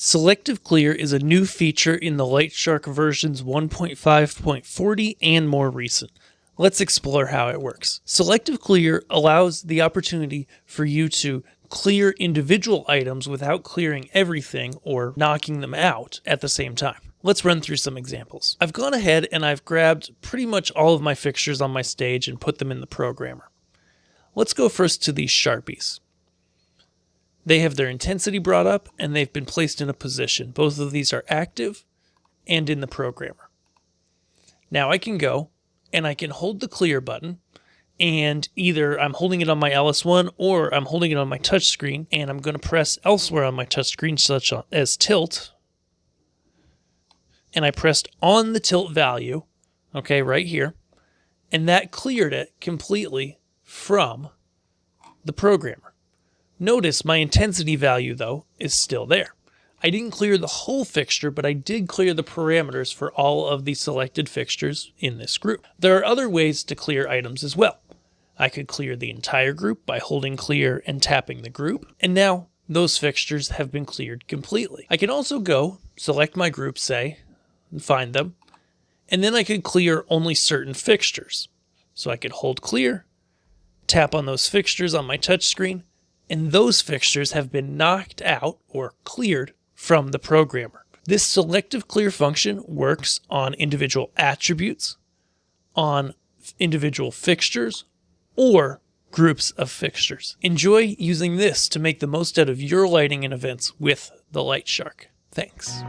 Selective Clear is a new feature in the LightShark versions 1.5.40 and more recent. Let's explore how it works. Selective Clear allows the opportunity for you to clear individual items without clearing everything or knocking them out at the same time. Let's run through some examples. I've gone ahead and I've grabbed pretty much all of my fixtures on my stage and put them in the programmer. Let's go first to these Sharpies. They have their intensity brought up and they've been placed in a position. Both of these are active and in the programmer. Now I can go and I can hold the clear button, and either I'm holding it on my LS1 or I'm holding it on my touch screen, and I'm going to press elsewhere on my touch screen such as tilt, and I pressed on the tilt value, okay, right here, and that cleared it completely from the programmer. Notice my intensity value, though, is still there. I didn't clear the whole fixture, but I did clear the parameters for all of the selected fixtures in this group. There are other ways to clear items as well. I could clear the entire group by holding clear and tapping the group, and now those fixtures have been cleared completely. I can also go, select my group, say, and find them, and then I could clear only certain fixtures. So I could hold clear, tap on those fixtures on my touch screen, and those fixtures have been knocked out or cleared from the programmer. This selective clear function works on individual attributes, on individual fixtures, or groups of fixtures. Enjoy using this to make the most out of your lighting and events with the LightShark. Thanks.